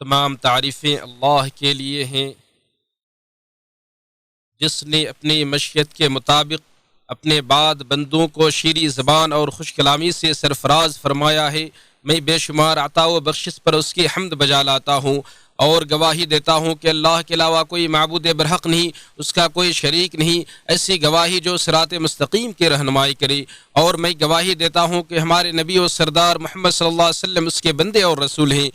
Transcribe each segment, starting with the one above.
تمام تعریفیں اللہ کے لیے ہیں، جس نے اپنی مشیت کے مطابق اپنے بعد بندوں کو شیریں زبان اور خوش کلامی سے سرفراز فرمایا ہے۔ میں بے شمار عطا و بخشش پر اس کی حمد بجا لاتا ہوں اور گواہی دیتا ہوں کہ اللہ کے علاوہ کوئی معبود برحق نہیں، اس کا کوئی شریک نہیں، ایسی گواہی جو صراط مستقیم کی رہنمائی کرے۔ اور میں گواہی دیتا ہوں کہ ہمارے نبی و سردار محمد صلی اللہ علیہ وسلم اس کے بندے اور رسول ہیں،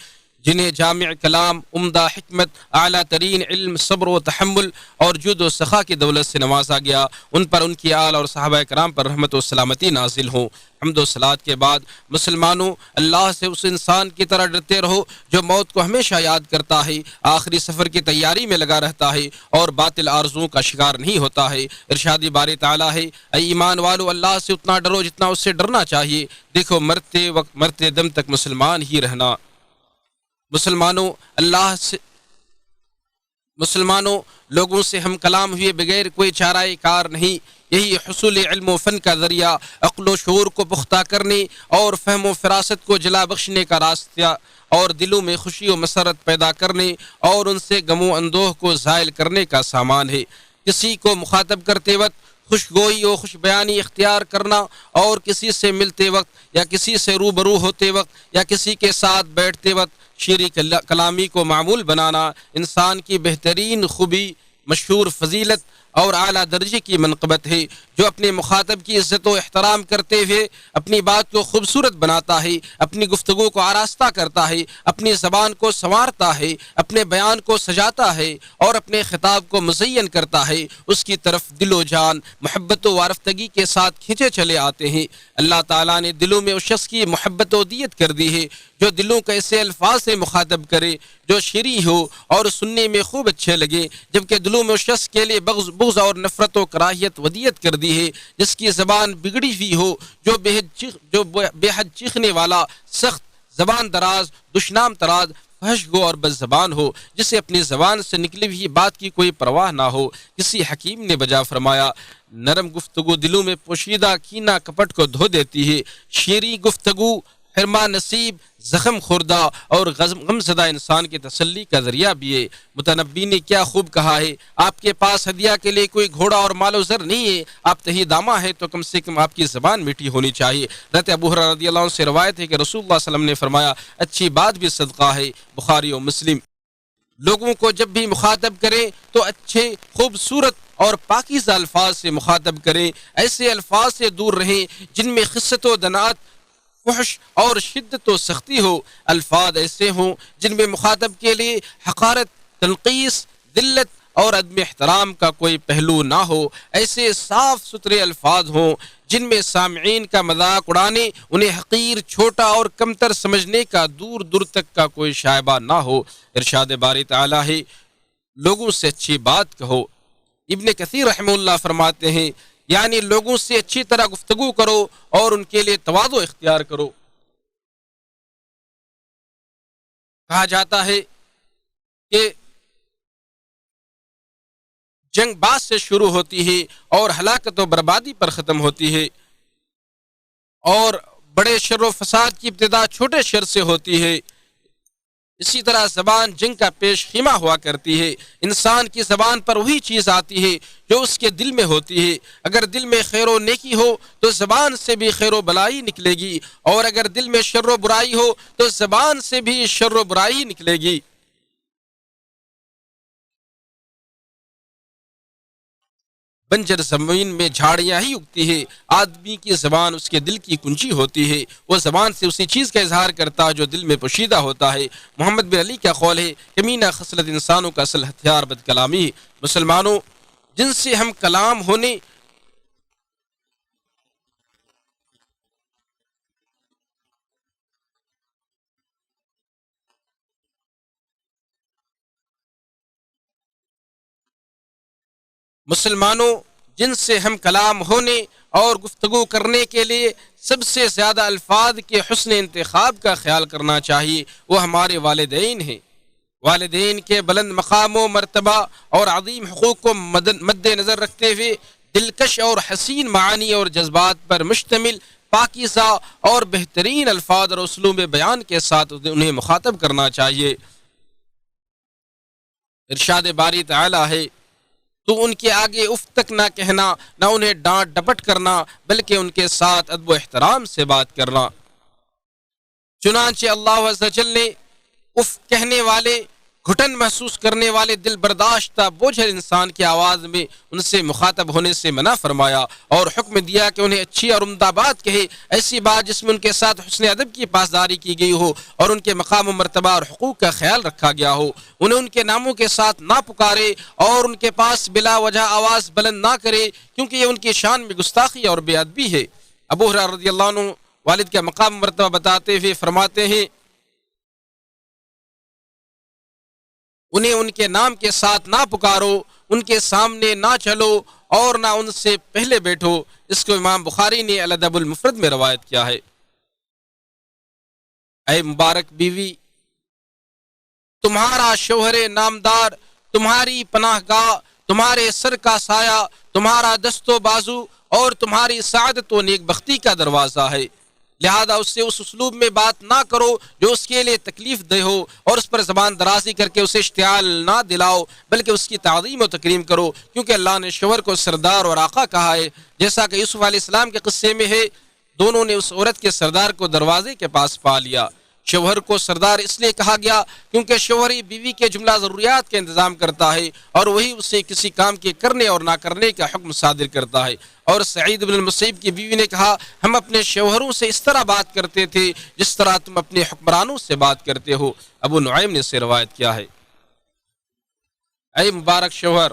جنہیں جامع کلام، عمدہ حکمت، اعلیٰ ترین علم، صبر و تحمل اور جود و سخا کی دولت سے نوازا گیا۔ ان پر، ان کی آل اور صحابہ کرام پر رحمت و سلامتی نازل ہوں۔ حمد و صلات کے بعد مسلمانوں، اللہ سے اس انسان کی طرح ڈرتے رہو جو موت کو ہمیشہ یاد کرتا ہے، آخری سفر کی تیاری میں لگا رہتا ہے اور باطل آرزوؤں کا شکار نہیں ہوتا ہے۔ ارشاد باری تعالیٰ ہے، اے ایمان والو، اللہ سے اتنا ڈرو جتنا اس سے ڈرنا چاہیے۔ دیکھو، مرتے دم تک مسلمان ہی رہنا۔ مسلمانوں، لوگوں سے ہم کلام ہوئے بغیر کوئی چارہ کار نہیں۔ یہی حصول علم و فن کا ذریعہ، عقل و شعور کو پختہ کرنے اور فہم و فراست کو جلا بخشنے کا راستہ، اور دلوں میں خوشی و مسرت پیدا کرنے اور ان سے غم و اندوہ کو زائل کرنے کا سامان ہے۔ کسی کو مخاطب کرتے وقت خوشگوئی و خوش بیانی اختیار کرنا، اور کسی سے ملتے وقت یا کسی سے روبرو ہوتے وقت یا کسی کے ساتھ بیٹھتے وقت شیریں کلامی کو معمول بنانا انسان کی بہترین خوبی، مشہور فضیلت اور اعلیٰ درجے کی منقبت ہے۔ جو اپنے مخاطب کی عزت و احترام کرتے ہوئے اپنی بات کو خوبصورت بناتا ہے، اپنی گفتگو کو آراستہ کرتا ہے، اپنی زبان کو سنوارتا ہے، اپنے بیان کو سجاتا ہے اور اپنے خطاب کو مزین کرتا ہے، اس کی طرف دل و جان، محبت و وارفتگی کے ساتھ کھینچے چلے آتے ہیں۔ اللہ تعالیٰ نے دلوں میں اس شخص کی محبت و دیت کر دی ہے جو دلوں کو ایسے الفاظ سے مخاطب کرے جو شیریں ہو اور سننے میں خوب اچھے لگے، جبکہ دلوں میں اس شخص کے لیے بغض اور نفرت و کراہیت ودیت کر دی ہے جس کی زبان بگڑی ہوئی ہو، جو بے حد چیخنے والا، سخت زبان دراز، دشنام تراز، فحش گو اور بد زبان ہو، جسے اپنی زبان سے نکلی ہوئی بات کی کوئی پرواہ نہ ہو۔ کسی حکیم نے بجا فرمایا، نرم گفتگو دلوں میں پوشیدہ کینہ کپٹ کو دھو دیتی ہے، شیریں گفتگو حرما نصیب، زخم خوردہ اور غم زدہ انسان کی تسلی کا ذریعہ بھی ہے۔ متنبی نے کیا خوب کہا ہے، آپ کے پاس ہدیہ کے لیے کوئی گھوڑا اور مال و زر نہیں ہے، آپ تہی دامہ ہے تو کم سے کم آپ کی زبان میٹھی ہونی چاہیے۔ حضرت ابو ہریرہ رضی اللہ عنہ سے روایت ہے کہ رسول اللہ صلی اللہ علیہ وسلم نے فرمایا، اچھی بات بھی صدقہ ہے، بخاری و مسلم۔ لوگوں کو جب بھی مخاطب کریں تو اچھے، خوبصورت اور پاکیزہ الفاظ سے مخاطب کریں، ایسے الفاظ سے دور رہیں جن میں خست و دنات، فحش اور شدت و سختی ہو۔ الفاظ ایسے ہوں جن میں مخاطب کے لیے حقارت، تنقیص، ذلت اور عدم احترام کا کوئی پہلو نہ ہو۔ ایسے صاف ستھرے الفاظ ہوں جن میں سامعین کا مذاق اڑانے، انہیں حقیر، چھوٹا اور کمتر سمجھنے کا دور دور تک کا کوئی شائبہ نہ ہو۔ ارشاد باری تعالیٰ ہے، لوگوں سے اچھی بات کہو۔ ابن کثیر رحمہ اللہ فرماتے ہیں، یعنی لوگوں سے اچھی طرح گفتگو کرو اور ان کے لیے تواضع اختیار کرو۔ کہا جاتا ہے کہ جنگ باز سے شروع ہوتی ہے اور ہلاکت و بربادی پر ختم ہوتی ہے، اور بڑے شر و فساد کی ابتدا چھوٹے شر سے ہوتی ہے۔ اسی طرح زبان جنگ کا پیش خیمہ ہوا کرتی ہے۔ انسان کی زبان پر وہی چیز آتی ہے جو اس کے دل میں ہوتی ہے۔ اگر دل میں خیر و نیکی ہو تو زبان سے بھی خیر و بلائی نکلے گی، اور اگر دل میں شر و برائی ہو تو زبان سے بھی شر و برائی نکلے گی۔ بنجر زمین میں جھاڑیاں ہی اگتی ہے، آدمی کی زبان اس کے دل کی کنجی ہوتی ہے، وہ زبان سے اسی چیز کا اظہار کرتا ہے جو دل میں پوشیدہ ہوتا ہے۔ محمد بن علی کا قول ہے، کمینہ خصلت انسانوں کا اصل ہتھیار بد کلامی ہے۔ مسلمانوں، جن سے ہم کلام ہونے جن سے ہم کلام ہونے اور گفتگو کرنے کے لیے سب سے زیادہ الفاظ کے حسن انتخاب کا خیال کرنا چاہیے، وہ ہمارے والدین ہیں۔ والدین کے بلند مقام و مرتبہ اور عظیم حقوق کو مد نظر رکھتے ہوئے دلکش اور حسین معانی اور جذبات پر مشتمل پاکیزہ اور بہترین الفاظ اور اسلوب بیان کے ساتھ انہیں مخاطب کرنا چاہیے۔ ارشاد باری تعالی ہے تو ان کے آگے اف تک نہ کہنا، نہ انہیں ڈانٹ ڈپٹ کرنا، بلکہ ان کے ساتھ ادب و احترام سے بات کرنا۔ چنانچہ اللہ عز و جل نے اف کہنے والے، گھٹن محسوس کرنے والے دل برداشتہ بوجھل انسان کی آواز میں ان سے مخاطب ہونے سے منع فرمایا اور حکم دیا کہ انہیں اچھی اور عمدہ بات کہے، ایسی بات جس میں ان کے ساتھ حسن ادب کی پاسداری کی گئی ہو اور ان کے مقام و مرتبہ اور حقوق کا خیال رکھا گیا ہو۔ انہیں ان کے ناموں کے ساتھ نہ پکارے اور ان کے پاس بلا وجہ آواز بلند نہ کرے، کیونکہ یہ ان کی شان میں گستاخی اور بے ادبی ہے۔ ابو ہریرہ رضی اللہ عنہ والد کا مقام و مرتبہ بتاتے ہوئے فرماتے ہیں، انہیں ان کے نام کے ساتھ نہ پکارو، ان کے سامنے نہ چلو اور نہ ان سے پہلے بیٹھو۔ اس کو امام بخاری نے الادب المفرد میں روایت کیا ہے۔ اے مبارک بیوی، تمہارا شوہر نامدار تمہاری پناہ گاہ، تمہارے سر کا سایہ، تمہارا دست و بازو اور تمہاری سعادت و نیک بختی کا دروازہ ہے، لہذا اس سے اس اسلوب میں بات نہ کرو جو اس کے لیے تکلیف دہ ہو، اور اس پر زبان درازی کر کے اسے اشتعال نہ دلاؤ، بلکہ اس کی تعظیم و تکریم کرو، کیونکہ اللہ نے شوہر کو سردار اور آقا کہا ہے، جیسا کہ یوسف علیہ السلام کے قصے میں ہے، دونوں نے اس عورت کے سردار کو دروازے کے پاس پا لیا۔ شوہر کو سردار اس لیے کہا گیا کیونکہ شوہر ہی بیوی کے جملہ ضروریات کا انتظام کرتا ہے اور وہی اسے کسی کام کے کرنے اور نہ کرنے کا حکم صادر کرتا ہے۔ اور سعید بن المسیب کی بیوی نے کہا، ہم اپنے شوہروں سے اس طرح بات کرتے تھے جس طرح تم اپنے حکمرانوں سے بات کرتے ہو۔ ابو نعیم نے اسے روایت کیا ہے۔ اے مبارک شوہر،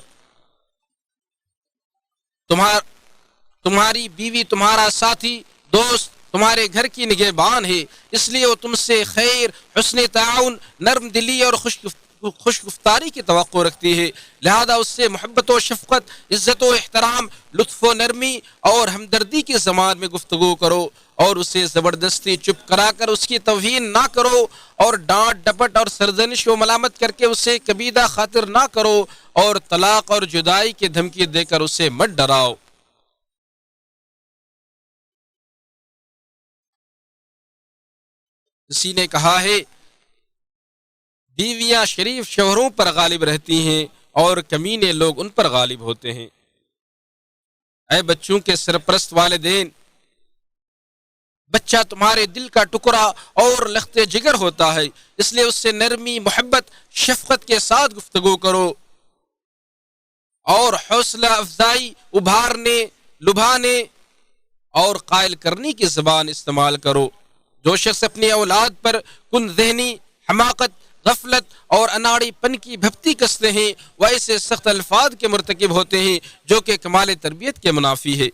تمہاری بیوی تمہارا ساتھی، دوست، تمہارے گھر کی نگہبان ہے، اس لیے وہ تم سے خیر، حسن تعاون، نرم دلی اور خوش گفتاری کی توقع رکھتی ہے، لہذا اس سے محبت و شفقت، عزت و احترام، لطف و نرمی اور ہمدردی کی زبان میں گفتگو کرو، اور اسے زبردستی چپ کرا کر اس کی توہین نہ کرو، اور ڈانٹ ڈپٹ اور سرزنش و ملامت کر کے اسے کبیدہ خاطر نہ کرو، اور طلاق اور جدائی کی دھمکی دے کر اسے مت ڈراؤ۔ کسی نے کہا ہے، بیویاں شریف شوہروں پر غالب رہتی ہیں اور کمینے لوگ ان پر غالب ہوتے ہیں۔ اے بچوں کے سرپرست والدین، بچہ تمہارے دل کا ٹکڑا اور لخت جگر ہوتا ہے، اس لیے اس سے نرمی، محبت، شفقت کے ساتھ گفتگو کرو اور حوصلہ افزائی، ابھارنے، لبھانے اور قائل کرنے کی زبان استعمال کرو۔ جو شخص اپنی اولاد پر کن ذہنی، حماقت، غفلت اور اناڑی پن کی بھپتی کستے ہیں، وہ ایسے سخت الفاظ کے مرتکب ہوتے ہیں جو کہ کمال تربیت کے منافی ہے،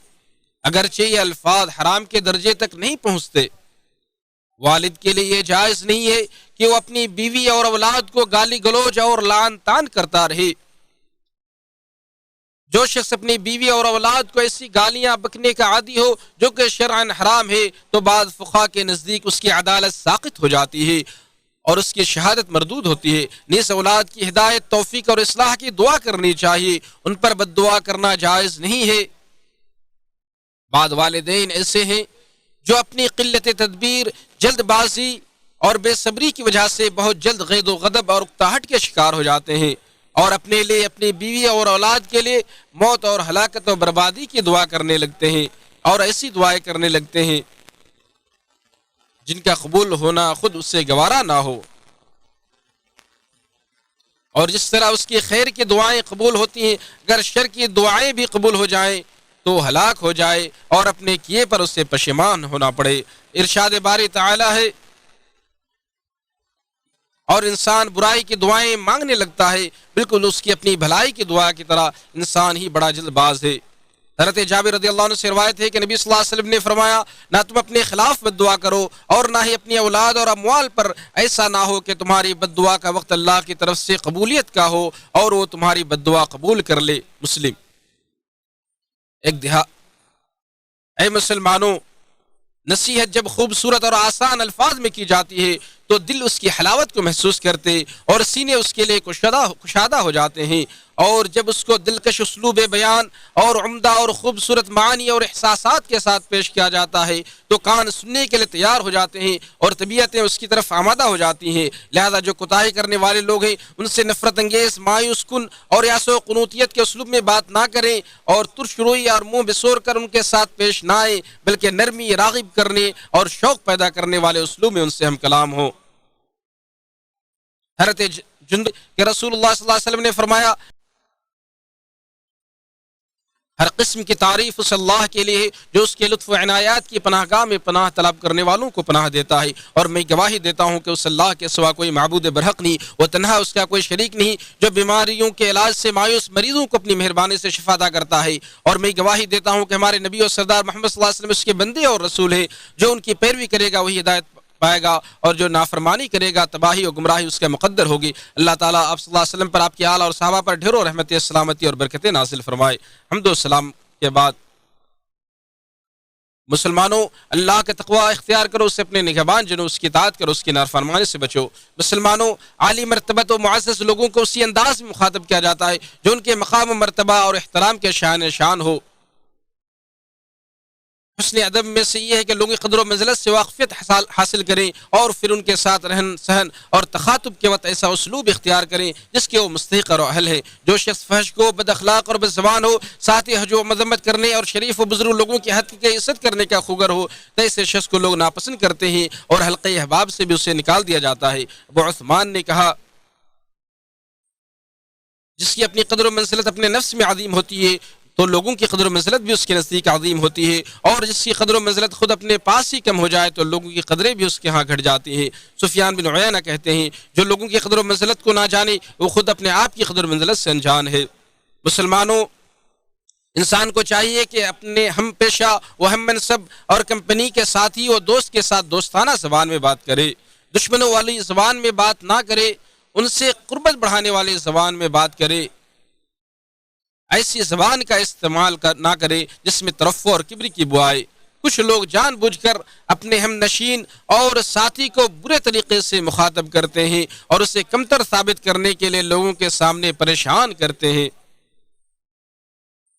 اگرچہ یہ الفاظ حرام کے درجے تک نہیں پہنچتے۔ والد کے لیے یہ جائز نہیں ہے کہ وہ اپنی بیوی اور اولاد کو گالی گلوچ اور لعن طعن کرتا رہے۔ جو شخص اپنی بیوی اور اولاد کو ایسی گالیاں بکنے کا عادی ہو جو کہ شرعاً حرام ہے، تو بعض فقہا کے نزدیک اس کی عدالت ساقط ہو جاتی ہے اور اس کی شہادت مردود ہوتی ہے۔ نیز اولاد کی ہدایت، توفیق اور اصلاح کی دعا کرنی چاہیے، ان پر بد دعا کرنا جائز نہیں ہے۔ بعض والدین ایسے ہیں جو اپنی قلت تدبیر، جلد بازی اور بے صبری کی وجہ سے بہت جلد غید و غضب اور اکتاہٹ کے شکار ہو جاتے ہیں اور اپنے لیے، اپنی بیوی اور اولاد کے لیے موت اور ہلاکت و بربادی کی دعا کرنے لگتے ہیں، اور ایسی دعائیں کرنے لگتے ہیں جن کا قبول ہونا خود اسے گوارا نہ ہو، اور جس طرح اس کی خیر کی دعائیں قبول ہوتی ہیں، اگر شر کی دعائیں بھی قبول ہو جائیں تو ہلاک ہو جائے اور اپنے کیے پر اسے پشیمان ہونا پڑے۔ ارشاد باری تعالی ہے، اور انسان برائی کی دعائیں مانگنے لگتا ہے، بالکل اس کی اپنی بھلائی کی دعا کی طرح انسان ہی بڑا جلد باز ہے۔ حضرت جابر رضی اللہ عنہ سے روایت ہے کہ نبی صلی اللہ علیہ وسلم نے فرمایا، نہ تم اپنے خلاف بد دعا کرو اور نہ ہی اپنی اولاد اور اموال پر، ایسا نہ ہو کہ تمہاری بد دعا کا وقت اللہ کی طرف سے قبولیت کا ہو اور وہ تمہاری بد دعا قبول کر لے۔ مسلم۔ اے مسلمانوں، نصیحت جب خوبصورت اور آسان الفاظ میں کی جاتی ہے تو دل اس کی حلاوت کو محسوس کرتے اور سینے اس کے لیے کشادہ ہو جاتے ہیں، اور جب اس کو دلکش اسلوب بیان اور عمدہ اور خوبصورت معانی اور احساسات کے ساتھ پیش کیا جاتا ہے تو کان سننے کے لیے تیار ہو جاتے ہیں اور طبیعتیں اس کی طرف آمادہ ہو جاتی ہیں۔ لہذا جو کوتاہی کرنے والے لوگ ہیں ان سے نفرت انگیز، مایوس کن اور یاس و قنوطیت کے اسلوب میں بات نہ کریں، اور ترش روئی اور منہ بسور کر ان کے ساتھ پیش نہ آئیں، بلکہ نرمی، راغب کرنے اور شوق پیدا کرنے والے اسلوب میں ان سے ہم کلام ہوں۔ حضرت جندب کہ رسول اللہ صلی اللہ علیہ وسلم نے فرمایا ہر قسم کی تعریف اس اللہ کے لیے جو اس کے لطف و عنایات کی پناہ گاہ میں پناہ طلب کرنے والوں کو پناہ دیتا ہے، اور میں گواہی دیتا ہوں کہ اس اللہ کے سوا کوئی معبود برحق نہیں، وہ تنہا، اس کا کوئی شریک نہیں، جو بیماریوں کے علاج سے مایوس مریضوں کو اپنی مہربانی سے شفا عطا کرتا ہے، اور میں گواہی دیتا ہوں کہ ہمارے نبی اور سردار محمد صلی اللہ علیہ وسلم اس کے بندے اور رسول ہیں، جو ان کی پیروی کرے گا وہی ہدایت پائے گا، اور جو نافرمانی کرے گا تباہی اور گمراہی اس کا مقدر ہوگی۔ اللہ تعالیٰ آپ صلی اللہ علیہ وسلم پر، آپ کے آل اور صحابہ پر ڈھیروں رحمت، سلامتی اور برکتیں نازل فرمائے۔ حمد و سلام کے بعد مسلمانوں، اللہ کا تقوی اختیار کرو، اسے اپنے نگہبان جنو، اس کی اطاعت کرو، اس کی نافرمانی سے بچو۔ مسلمانوں، عالی مرتبت و معزز لوگوں کو اسی انداز میں مخاطب کیا جاتا ہے جو ان کے مقام و مرتبہ اور احترام کے شان ہو۔ حسن ادب میں سے یہ ہے کہ لوگوں کی قدر و منزلت سے واقفیت حاصل کریں، اور پھر ان کے ساتھ رہن سہن اور تخاطب کے وقت ایسا اسلوب اختیار کریں جس کے وہ مستحق اور اہل ہے۔ جو شخص فحش کو، بد اخلاق اور بد زبان ہو، ساتھ ہی حجو و مذمت کرنے اور شریف و بزرگ لوگوں کی حق کی عزت کرنے کا خوگر ہو، تو ایسے شخص کو لوگ ناپسند کرتے ہیں اور حلقہ احباب سے بھی اسے نکال دیا جاتا ہے۔ ابو عثمان نے کہا جس کی اپنی قدر و منزلت اپنے نفس میں عظیم ہوتی ہے تو لوگوں کی قدر و منزلت بھی اس کے نزدیک عظیم ہوتی ہے، اور جس کی قدر و منزلت خود اپنے پاس ہی کم ہو جائے تو لوگوں کی قدریں بھی اس کے ہاں گھٹ جاتی ہیں۔ سفیان بن عیینہ کہتے ہیں جو لوگوں کی قدر و منزلت کو نہ جانے وہ خود اپنے آپ کی قدر و منزلت سے انجان ہے۔ مسلمانوں، انسان کو چاہیے کہ اپنے ہم پیشہ و ہم منصب اور کمپنی کے ساتھی و دوست کے ساتھ دوستانہ زبان میں بات کرے، دشمنوں والی زبان میں بات نہ کرے، ان سے قربت بڑھانے والی زبان میں بات کرے، ایسی زبان کا استعمال نہ کرے جس میں ترفع اور کبر کی بو آئے۔ کچھ لوگ جان بوجھ کر اپنے ہم نشین اور ساتھی کو برے طریقے سے مخاطب کرتے ہیں اور اسے کمتر ثابت کرنے کے لیے لوگوں کے سامنے پریشان کرتے ہیں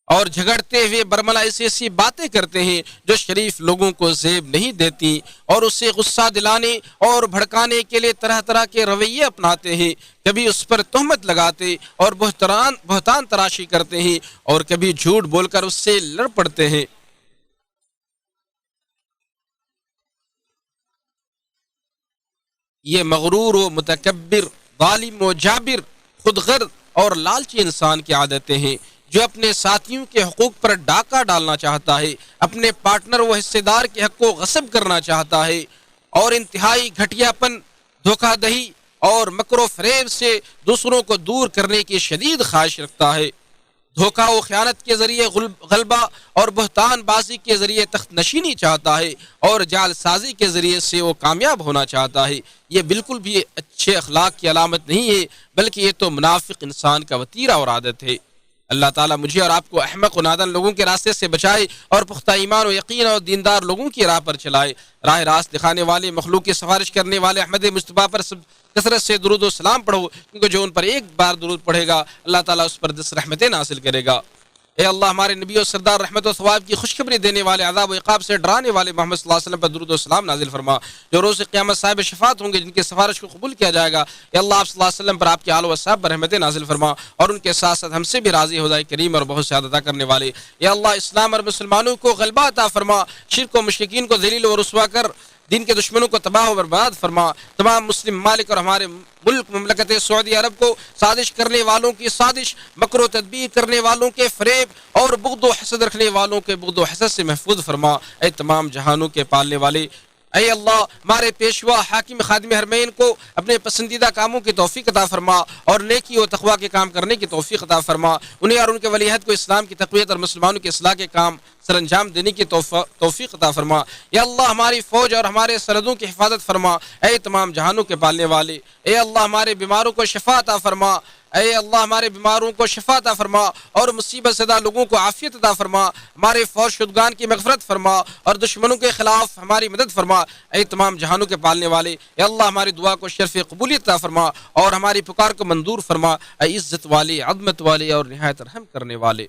اور جھگڑتے ہوئے برملا ایسی باتیں کرتے ہیں جو شریف لوگوں کو زیب نہیں دیتی، اور اسے غصہ دلانے اور بھڑکانے کے لیے طرح طرح کے رویے اپناتے ہیں۔ کبھی اس پر تہمت لگاتے اور بہتان تراشی کرتے ہیں، اور کبھی جھوٹ بول کر اس سے لڑ پڑتے ہیں۔ یہ مغرور و متکبر، ظالم و جابر، خود غرض اور لالچی انسان کی عادتیں ہیں جو اپنے ساتھیوں کے حقوق پر ڈاکہ ڈالنا چاہتا ہے، اپنے پارٹنر و حصے دار کے حق کو غصب کرنا چاہتا ہے، اور انتہائی گھٹیا پن، دھوکہ دہی اور مکر و فریب سے دوسروں کو دور کرنے کی شدید خواہش رکھتا ہے۔ دھوکہ و خیانت کے ذریعے غلبہ اور بہتان بازی کے ذریعے تخت نشینی چاہتا ہے، اور جال سازی کے ذریعے سے وہ کامیاب ہونا چاہتا ہے۔ یہ بالکل بھی اچھے اخلاق کی علامت نہیں ہے، بلکہ یہ تو منافق انسان کا وتیرہ اور عادت ہے۔ اللہ تعالیٰ مجھے اور آپ کو احمق و نادان لوگوں کے راستے سے بچائے اور پختہ ایمان و یقین اور دیندار لوگوں کی راہ پر چلائے۔ راہ راست دکھانے والے، مخلوق کی سفارش کرنے والے احمد مصطفیٰ پر کثرت سے درود و سلام پڑھو، کیونکہ جو ان پر ایک بار درود پڑھے گا اللہ تعالیٰ اس پر 10 رحمتیں نازل کرے گا۔ اے اللہ، ہمارے نبی و سردار رحمت و ثواب کی خوشخبری دینے والے، عذاب و عقاب سے ڈرانے والے محمد صلی اللہ علیہ وسلم پر درود و سلام نازل فرما، جو روز قیامت صاحب شفاعت ہوں گے، جن کی سفارش کو قبول کیا جائے گا۔ اے اللہ، آپ صلی اللہ علیہ وسلم پر، آپ کے آل و اصحاب پر رحمتیں نازل فرما، اور ان کے ساتھ ساتھ ہم سے بھی راضی ہو جائے، کریم اور بہت سے عطا کرنے والے۔ اے اللہ، اسلام اور مسلمانوں کو غلبہ عطا فرما، شرک و مشرکین کو ذلیل و رسوا کر دین کے دشمنوں کو تباہ و برباد فرما، تمام مسلم ممالک اور ہمارے ملک مملکت سعودی عرب کو سازش کرنے والوں کی سازش، مکر و تدبیر کرنے والوں کے فریب اور بغض و حسد رکھنے والوں کے بغض و حسد سے محفوظ فرما۔ اے تمام جہانوں کے پالنے والے، اے اللہ، ہمارے پیشوا حاکم خادم حرمین کو اپنے پسندیدہ کاموں کی توفیق عطا فرما اور نیکی و تقوی کے کام کرنے کی توفیق عطا فرما، انہیں اور ان کے ولی عہد کو اسلام کی تقویت اور مسلمانوں کی اصلاح کے کام سر انجام دینے کی توفیق عطا فرما۔ یا اللہ، ہماری فوج اور ہمارے سرحدوں کی حفاظت فرما۔ اے تمام جہانوں کے پالنے والے، اے اللہ، ہمارے بیماروں کو شفا عطا فرما۔ اے اللہ ہمارے بیماروں کو شفا عطا فرما اور مصیبت زدہ لوگوں کو عافیت عطا فرما، ہمارے فوت شدگان کی مغفرت فرما اور دشمنوں کے خلاف ہماری مدد فرما۔ اے تمام جہانوں کے پالنے والے، اے اللہ ہماری دعا کو شرف قبولیت عطا فرما اور ہماری پکار کو منظور فرما۔ اے عزت والے، عظمت والے اور نہایت رحم کرنے والے،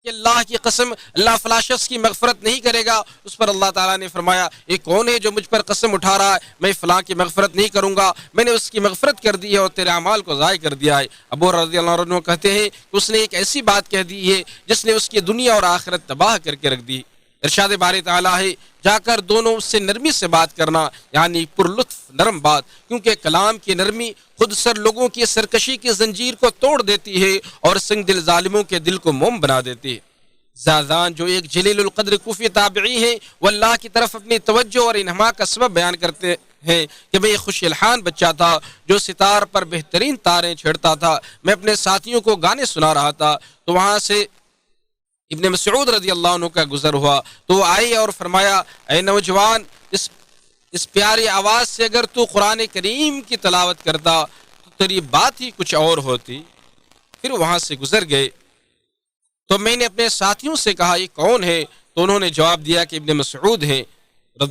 کہ اللہ کی قسم اللہ فلاں شخص کی مغفرت نہیں کرے گا۔ اس پر اللہ تعالیٰ نے فرمایا یہ کون ہے جو مجھ پر قسم اٹھا رہا ہے میں فلاں کی مغفرت نہیں کروں گا، میں نے اس کی مغفرت کر دی ہے اور تیرے اعمال کو ضائع کر دیا ہے۔ ابو رضی اللہ عنہ کہتے ہیں کہ اس نے ایک ایسی بات کہہ دی ہے جس نے اس کی دنیا اور آخرت تباہ کر کے رکھ دی۔ ارشاد باری تعالیٰ ہے جا کر دونوں اس سے نرمی سے بات کرنا، یعنی پر لطف نرم بات، کیونکہ کلام کی نرمی خود سر لوگوں کی سرکشی کی زنجیر کو توڑ دیتی ہے اور سنگ دل ظالموں کے دل کو موم بنا دیتی ہے۔ زادان جو ایک جلیل القدر کوفی تابعی ہیں، وہ اللہ کی طرف اپنی توجہ اور انہما کا سبب بیان کرتے ہیں کہ میں ایک خوش الحان بچہ تھا جو ستار پر بہترین تاریں چھیڑتا تھا۔ میں اپنے ساتھیوں کو گانے سنا رہا تھا تو وہاں سے ابن مسعود رضی اللہ عنہ کا گزر ہوا تو وہ آئی اور فرمایا اے نوجوان، اس پیاری آواز سے اگر تو قرآن کریم کی تلاوت کرتا تو تیری بات ہی کچھ اور ہوتی۔ پھر وہاں سے گزر گئے تو میں نے اپنے ساتھیوں سے کہا یہ کون ہے؟ تو انہوں نے جواب دیا کہ ابن مسعود ہیں۔